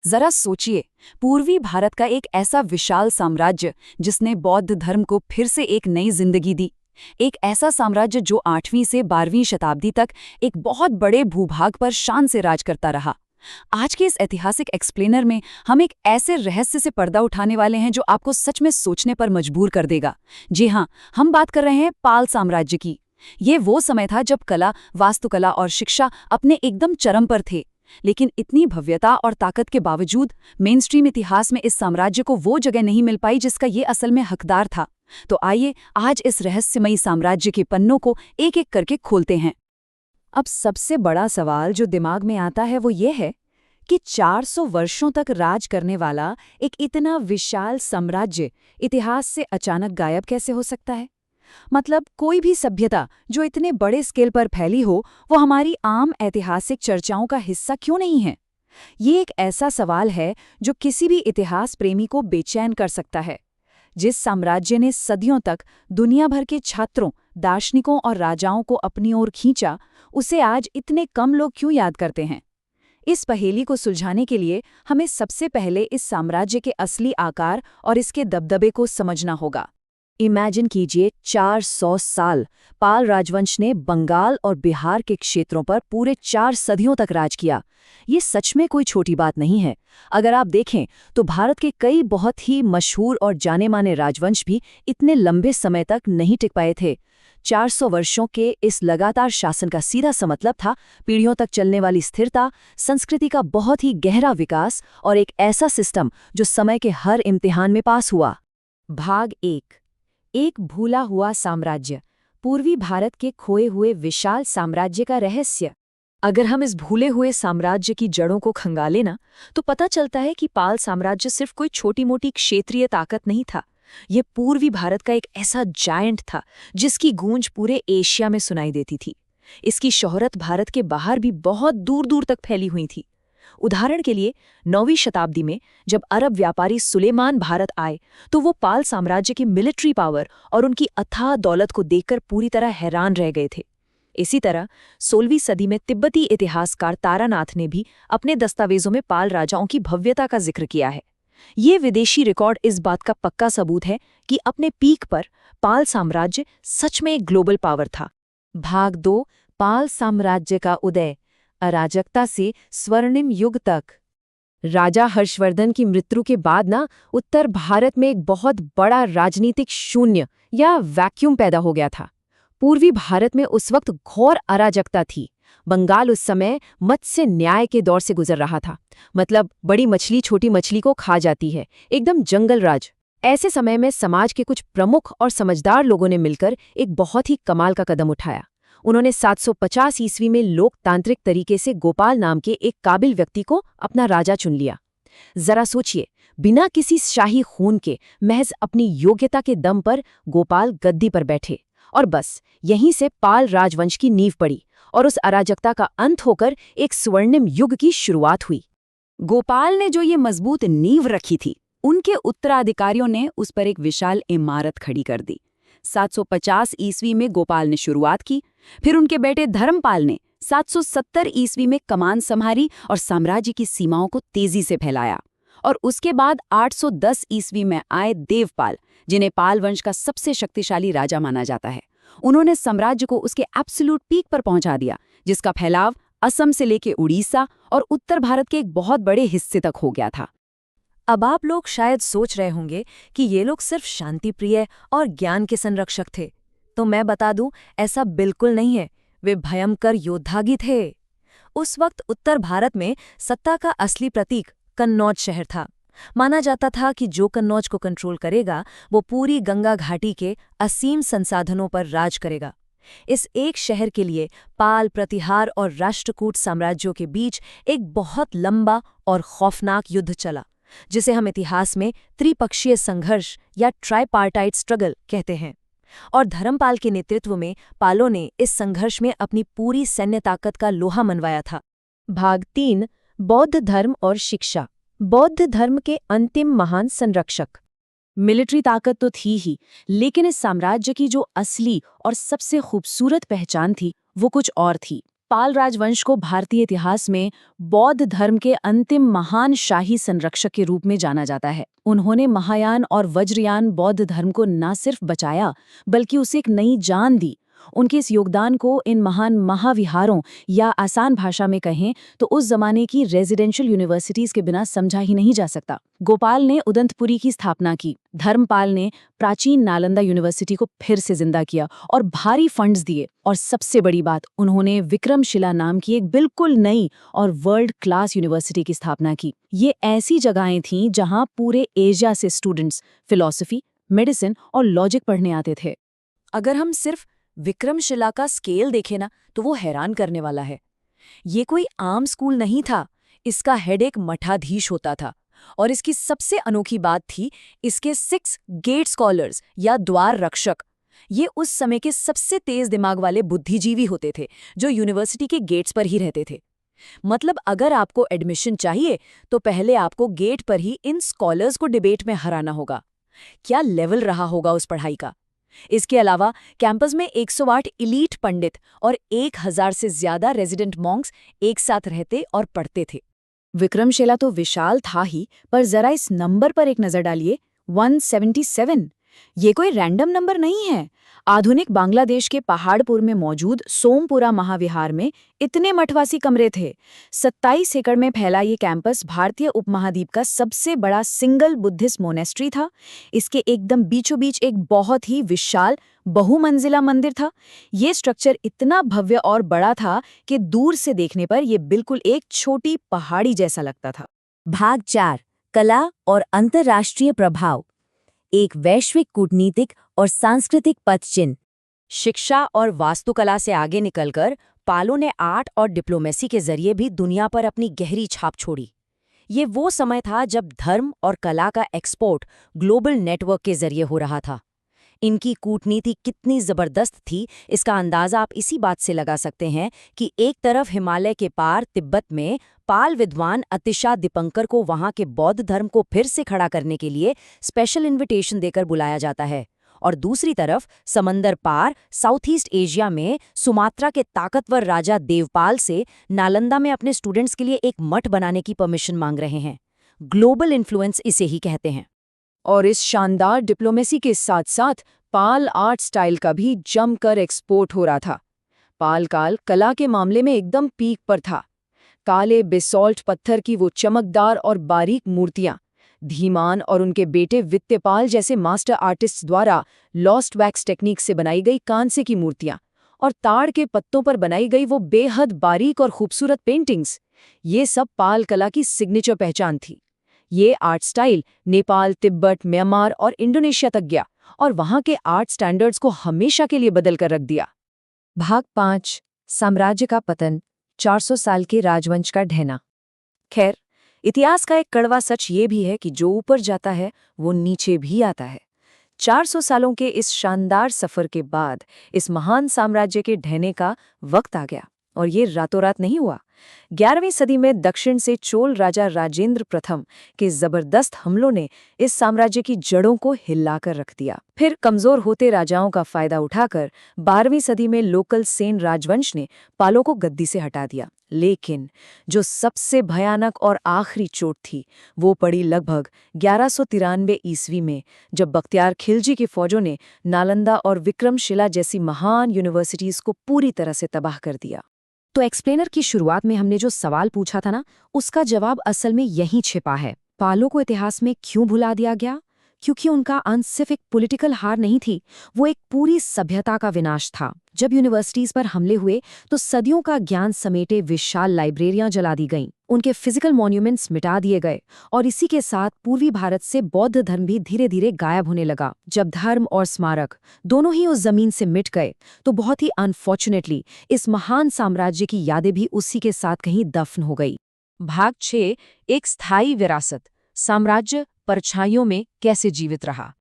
जरा सोचिए, पूर्वी भारत का एक ऐसा विशाल साम्राज्य जिसने बौद्ध धर्म को फिर से एक नई जिंदगी दी। एक ऐसा साम्राज्य जो 8वीं से 12वीं शताब्दी तक एक बहुत बड़े भूभाग पर शान से राज करता रहा। आज के इस ऐतिहासिक एक्सप्लेनर में हम एक ऐसे रहस्य से पर्दा उठाने वाले हैं जो आपको सच में सोचने पर मजबूर कर देगा। जी हाँ, हम बात कर रहे हैं पाल साम्राज्य की। ये वो समय था जब कला, वास्तुकला और शिक्षा अपने एकदम चरम पर थे। लेकिन इतनी भव्यता और ताकत के बावजूद मेनस्ट्रीम इतिहास में इस साम्राज्य को वो जगह नहीं मिल पाई जिसका ये असल में हकदार था। तो आइए आज इस रहस्यमयी साम्राज्य के पन्नों को एक एक करके खोलते हैं। अब सबसे बड़ा सवाल जो दिमाग में आता है वो ये है कि 400 वर्षों तक राज करने वाला एक इतना विशाल साम्राज्य इतिहास से अचानक गायब कैसे हो सकता है। मतलब कोई भी सभ्यता जो इतने बड़े स्केल पर फैली हो वो हमारी आम ऐतिहासिक चर्चाओं का हिस्सा क्यों नहीं है। ये एक ऐसा सवाल है जो किसी भी इतिहास प्रेमी को बेचैन कर सकता है। जिस साम्राज्य ने सदियों तक दुनिया भर के छात्रों, दार्शनिकों और राजाओं को अपनी ओर खींचा, उसे आज इतने कम लोग क्यों याद करते हैं। इस पहेली को सुलझाने के लिए हमें सबसे पहले इस साम्राज्य के असली आकार और इसके दबदबे को समझना होगा। इमेजिन कीजिए 400 साल पाल राजवंश ने बंगाल और बिहार के क्षेत्रों पर पूरे 4 सदियों तक राज किया। ये सच में कोई छोटी बात नहीं है। अगर आप देखें तो भारत के कई बहुत ही मशहूर और जाने-माने राजवंश भी इतने लंबे समय तक नहीं टिक पाए थे। 400 वर्षों के इस लगातार शासन का सीधा सा मतलब था पीढ़ियों तक चलने वाली स्थिरता, संस्कृति का बहुत ही गहरा विकास और एक ऐसा सिस्टम जो समय के हर इम्तिहान में पास हुआ। भाग 1, एक भूला हुआ साम्राज्य, पूर्वी भारत के खोए हुए विशाल साम्राज्य का रहस्य। अगर हम इस भूले हुए साम्राज्य की जड़ों को खंगालें ना, तो पता चलता है कि पाल साम्राज्य सिर्फ कोई छोटी-मोटी क्षेत्रीय ताकत नहीं था। ये पूर्वी भारत का एक ऐसा जायंट था जिसकी गूंज पूरे एशिया में सुनाई देती थी। इसकी शोहरत भारत के बाहर भी बहुत दूर-दूर तक फैली हुई थी। उदाहरण के लिए 9वीं शताब्दी में जब अरब व्यापारी सुलेमान भारत आए तो वो पाल साम्राज्य की मिलिट्री पावर और उनकी अथाह दौलत को देखकर पूरी तरह हैरान रह गए थे। इसी तरह 16वीं सदी में तिब्बती इतिहासकार तारानाथ ने भी अपने दस्तावेजों में पाल राजाओं की भव्यता का जिक्र किया है। ये विदेशी रिकॉर्ड इस बात का पक्का सबूत है कि अपने पीक पर पाल साम्राज्य सच में एक ग्लोबल पावर था। भाग 2, पाल साम्राज्य का उदय, अराजकता से स्वर्णिम युग तक। राजा हर्षवर्धन की मृत्यु के बाद उत्तर भारत में एक बहुत बड़ा राजनीतिक शून्य या वैक्यूम पैदा हो गया था। पूर्वी भारत में उस वक्त घोर अराजकता थी। बंगाल उस समय मत्स्य न्याय के दौर से गुजर रहा था। मतलब बड़ी मछली छोटी मछली को खा जाती है, एकदम जंगल राज। ऐसे समय में समाज के कुछ प्रमुख और समझदार लोगों ने मिलकर एक बहुत ही कमाल का कदम उठाया। उन्होंने 750 ईस्वी में लोकतांत्रिक तरीके से गोपाल नाम के एक काबिल व्यक्ति को अपना राजा चुन लिया। जरा सोचिए, बिना किसी शाही खून के महज अपनी योग्यता के दम पर गोपाल गद्दी पर बैठे और बस यहीं से पाल राजवंश की नींव पड़ी और उस अराजकता का अंत होकर एक स्वर्णिम युग की शुरुआत हुई। गोपाल ने जो ये मजबूत नींव रखी थी, उनके उत्तराधिकारियों ने उस पर एक विशाल इमारत खड़ी कर दी। 750 ईस्वी में गोपाल ने शुरुआत की, फिर उनके बेटे धर्मपाल ने 770 ईस्वी में कमान संभाली और साम्राज्य की सीमाओं को तेजी से फैलाया। और उसके बाद 810 ईस्वी में आए देवपाल, जिन्हें पाल वंश का सबसे शक्तिशाली राजा माना जाता है। उन्होंने साम्राज्य को उसके एब्सोल्यूट पीक पर पहुंचा दिया, जिसका फैलाव असम से लेकर उड़ीसा और उत्तर भारत के एक बहुत बड़े हिस्से तक हो गया था। अब आप लोग शायद सोच रहे होंगे कि ये लोग सिर्फ शांतिप्रिय और ज्ञान के संरक्षक थे। तो मैं बता दूं, ऐसा बिल्कुल नहीं है। वे भयंकर योद्धागी थे। उस वक्त उत्तर भारत में सत्ता का असली प्रतीक कन्नौज शहर था। माना जाता था कि जो कन्नौज को कंट्रोल करेगा वो पूरी गंगा घाटी के असीम संसाधनों पर राज करेगा। इस एक शहर के लिए पाल, प्रतिहार और राष्ट्रकूट साम्राज्यों के बीच एक बहुत लंबा और खौफनाक युद्ध चला, जिसे हम इतिहास में त्रिपक्षीय संघर्ष या ट्राइपार्टाइट स्ट्रगल कहते हैं। और धर्मपाल के नेतृत्व में पालों ने इस संघर्ष में अपनी पूरी सैन्य ताकत का लोहा मनवाया था। भाग 3, बौद्ध धर्म और शिक्षा, बौद्ध धर्म के अंतिम महान संरक्षक। मिलिट्री ताकत तो थी ही, लेकिन इस साम्राज्य की जो असली और सबसे खूबसूरत पहचान थी वो कुछ और थी। पाल राजवंश को भारतीय इतिहास में बौद्ध धर्म के अंतिम महान शाही संरक्षक के रूप में जाना जाता है। उन्होंने महायान और वज्रयान बौद्ध धर्म को न सिर्फ बचाया बल्कि उसे एक नई जान दी। उनके इस योगदान को इन महान महाविहारों या आसान भाषा में कहें तो उस जमाने की रेजिडेंशियल यूनिवर्सिटीज के बिना समझा ही नहीं जा सकता। गोपाल ने उदंतपुरी की स्थापना की, धर्मपाल ने प्राचीन नालंदा यूनिवर्सिटी को फिर से जिंदा किया और भारी फंड्स दिए, और सबसे बड़ी बात, उन्होंने विक्रमशिला नाम की एक बिल्कुल नई और वर्ल्ड क्लास यूनिवर्सिटी की स्थापना की। ये ऐसी जगहें थीं जहां पूरे एशिया से स्टूडेंट्स फिलॉसफी, मेडिसिन और लॉजिक पढ़ने आते थे। अगर हम सिर्फ विक्रमशिला का स्केल देखें ना तो वो हैरान करने वाला है। ये कोई आम स्कूल नहीं था, इसका हेड एक मठाधीश होता था, और इसकी सबसे अनोखी बात थी इसके 6 गेट स्कॉलर्स या द्वार रक्षक। ये उस समय के सबसे तेज दिमाग वाले बुद्धिजीवी होते थे जो यूनिवर्सिटी के गेट्स पर ही रहते थे। मतलब अगर आपको एडमिशन चाहिए तो पहले आपको गेट पर ही इन स्कॉलर्स को डिबेट में हराना होगा। क्या लेवल रहा होगा उस पढ़ाई का। इसके अलावा कैंपस में 108 इलीट पंडित और 1000 से ज्यादा रेजिडेंट मॉन्क्स एक साथ रहते और पढ़ते थे। विक्रमशिला तो विशाल था ही, पर जरा इस नंबर पर एक नजर डालिए, 177। ये कोई रैंडम नंबर नहीं है। आधुनिक बांग्लादेश के पहाड़पुर में मौजूद सोमपुरा महाविहार में इतने मठवासी कमरे थे। 27 एकड़ में फैला ये कैंपस भारतीय उपमहाद्वीप का सबसे बड़ा सिंगल बुद्धिस्ट मोनेस्ट्री था। इसके एकदम बीचों बीच एक बहुत ही विशाल बहुमंजिला मंदिर था। ये स्ट्रक्चर इतना भव्य और बड़ा था कि दूर से देखने पर यह बिल्कुल एक छोटी पहाड़ी जैसा लगता था। भाग 4, कला और अंतर्राष्ट्रीय प्रभाव। एक वैश्विक कूटनीतिक और सांस्कृतिक पदचिह्न। शिक्षा और वास्तुकला से आगे निकलकर पालों ने आर्ट और डिप्लोमेसी के जरिए भी दुनिया पर अपनी गहरी छाप छोड़ी। ये वो समय था जब धर्म और कला का एक्सपोर्ट ग्लोबल नेटवर्क के जरिए हो रहा था। इनकी कूटनीति कितनी जबरदस्त थी, इसका अंदाजा आप इसी बात से लगा सकते हैं कि एक तरफ हिमालय के पार तिब्बत में पाल विद्वान अतिशा दीपंकर को वहां के बौद्ध धर्म को फिर से खड़ा करने के लिए स्पेशल इनविटेशन देकर बुलाया जाता है, और दूसरी तरफ समंदर पार साउथ ईस्ट एशिया में सुमात्रा के ताकतवर राजा देवपाल से नालंदा में अपने स्टूडेंट्स के लिए एक मठ बनाने की परमिशन मांग रहे हैं। ग्लोबल इन्फ्लुएंस इसे ही कहते हैं। और इस शानदार डिप्लोमेसी के साथ साथ पाल आर्ट स्टाइल का भी जमकर एक्सपोर्ट हो रहा था। पाल काल कला के मामले में एकदम पीक पर था। काले बेसॉल्ट पत्थर की वो चमकदार और बारीक मूर्तियां, धीमान और उनके बेटे वित्त्यपाल जैसे मास्टर आर्टिस्ट्स द्वारा लॉस्ट वैक्स टेक्निक से बनाई गई कांसे की मूर्तियां, और ताड़ के पत्तों पर बनाई गई वो बेहद बारीक और खूबसूरत पेंटिंग्स, ये सब पाल कला की सिग्नेचर पहचान थी। ये art style Nepal, Tibet, Myanmar और इंडोनेशिया तक गया और वहां के आर्ट स्टैंडर्ड्स को हमेशा के लिए बदल कर रख दिया। भाग 5, साम्राज्य का पतन, 400 साल के राजवंश का ढहना। खैर, इतिहास का एक कड़वा सच ये भी है कि जो ऊपर जाता है वो नीचे भी आता है। 400 सालों के इस शानदार सफर के बाद इस महान साम्राज्य के ढहने का वक्त आ गया, और ये रातों रात नहीं हुआ। 11वीं सदी में दक्षिण से चोल राजा राजेंद्र प्रथम के जबरदस्त हमलों ने इस साम्राज्य की जड़ों को हिलाकर रख दिया। फिर कमजोर होते राजाओं का फायदा उठाकर 12वीं सदी में लोकल सेन राजवंश ने पालों को गद्दी से हटा दिया। लेकिन जो सबसे भयानक और आखिरी चोट थी वो पड़ी लगभग 1193 ईस्वी में, जब बख्तियार खिलजी की फौजों ने नालंदा और विक्रमशिला जैसी महान यूनिवर्सिटीज को पूरी तरह से तबाह कर दिया। तो एक्सप्लेनर की शुरुआत में हमने जो सवाल पूछा था ना, उसका जवाब असल में यहीं छिपा है। पालों को इतिहास में क्यों भुला दिया गया? क्योंकि उनका अंत सिर्फ एक पॉलिटिकल हार नहीं थी, वो एक पूरी सभ्यता का विनाश था। जब यूनिवर्सिटीज पर हमले हुए तो सदियों का ज्ञान समेटे विशाल लाइब्रेरियां जला दी गईं, उनके फिजिकल मॉन्यूमेंट्स मिटा दिए गए, और इसी के साथ पूर्वी भारत से बौद्ध धर्म भी धीरे धीरे गायब होने लगा। जब धर्म और स्मारक दोनों ही उस जमीन से मिट गए तो बहुत ही अनफॉर्चुनेटली इस महान साम्राज्य की यादें भी उसी के साथ कहीं दफन हो गई। भाग 6, एक स्थायी विरासत, साम्राज्य परछाइयों में कैसे जीवित रहा।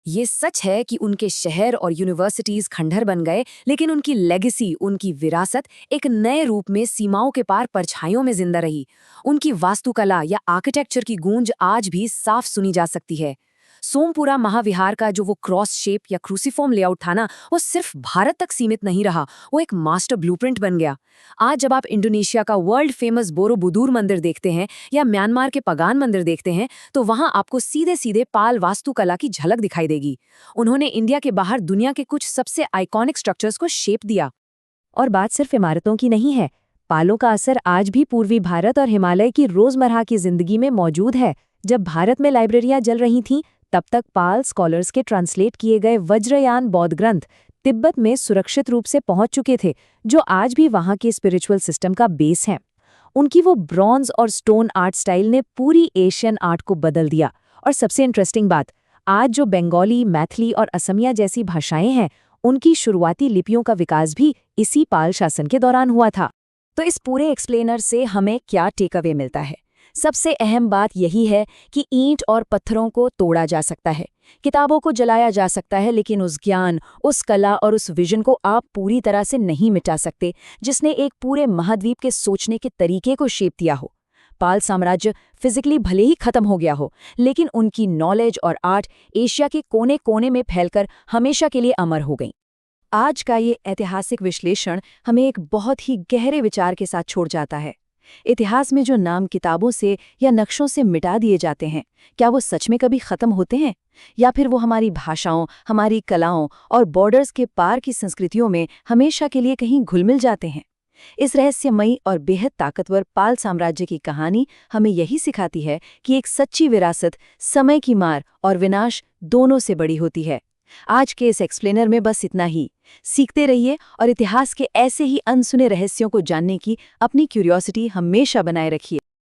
ये सच है कि उनके शहर और यूनिवर्सिटीज खंडहर बन गए, लेकिन उनकी लेगेसी, उनकी विरासत एक नए रूप में सीमाओं के पार परछाइयों में जिंदा रही। उनकी वास्तुकला या आर्किटेक्चर की गूंज आज भी साफ सुनी जा सकती है। सोमपुरा महाविहार का जो वो क्रॉस शेप या क्रूसीफॉर्म लेआउट था ना, वो सिर्फ भारत तक सीमित नहीं रहा, वो एक मास्टर ब्लूप्रिंट बन गया। आज जब आप इंडोनेशिया का वर्ल्ड फेमस बोरोबुदुर मंदिर देखते हैं या म्यांमार के पगान मंदिर देखते हैं, तो वहां आपको सीधे सीधे पाल वास्तुकला की झलक दिखाई देगी। उन्होंने इंडिया के बाहर दुनिया के कुछ सबसे आइकॉनिक स्ट्रक्चर्स को शेप दिया। और बात सिर्फ इमारतों की नहीं है, पालों का असर आज भी पूर्वी भारत और हिमालय की रोजमर्रा की जिंदगी में मौजूद है। जब भारत में लाइब्रेरियां जल रही थीं, तब तक पाल स्कॉलर्स के ट्रांसलेट किए गए वज्रयान बौद्ध ग्रंथ तिब्बत में सुरक्षित रूप से पहुंच चुके थे, जो आज भी वहां के स्पिरिचुअल सिस्टम का बेस है। उनकी वो ब्रॉन्ज और स्टोन आर्ट स्टाइल ने पूरी एशियन आर्ट को बदल दिया। और सबसे इंटरेस्टिंग बात, आज जो बंगाली, मैथिली और असमिया जैसी भाषाएं हैं, उनकी शुरुआती लिपियों का विकास भी इसी पाल शासन के दौरान हुआ था। तो इस पूरे एक्सप्लेनर से हमें क्या टेक अवे मिलता है? सबसे अहम बात यही है कि ईंट और पत्थरों को तोड़ा जा सकता है, किताबों को जलाया जा सकता है, लेकिन उस ज्ञान, उस कला और उस विजन को आप पूरी तरह से नहीं मिटा सकते, जिसने एक पूरे महाद्वीप के सोचने के तरीके को शेप दिया हो। पाल साम्राज्य फिजिकली भले ही खत्म हो गया हो, लेकिन उनकी नॉलेज और आर्ट एशिया के कोने कोने में फैलकर हमेशा के लिए अमर हो गई। आज का ये ऐतिहासिक विश्लेषण हमें एक बहुत ही गहरे विचार के साथ छोड़ जाता है। इतिहास में जो नाम किताबों से या नक्शों से मिटा दिए जाते हैं, क्या वो सच में कभी खत्म होते हैं, या फिर वो हमारी भाषाओं, हमारी कलाओं और बॉर्डर्स के पार की संस्कृतियों में हमेशा के लिए कहीं घुल-मिल जाते हैं? इस रहस्यमयी और बेहद ताकतवर पाल साम्राज्य की कहानी हमें यही सिखाती है कि एक सच्ची विरासत समय की मार और विनाश दोनों से बड़ी होती है। आज के इस एक्सप्लेनर में बस इतना ही। सीखते रहिए और इतिहास के ऐसे ही अनसुने रहस्यों को जानने की अपनी क्यूरियोसिटी हमेशा बनाए रखिए।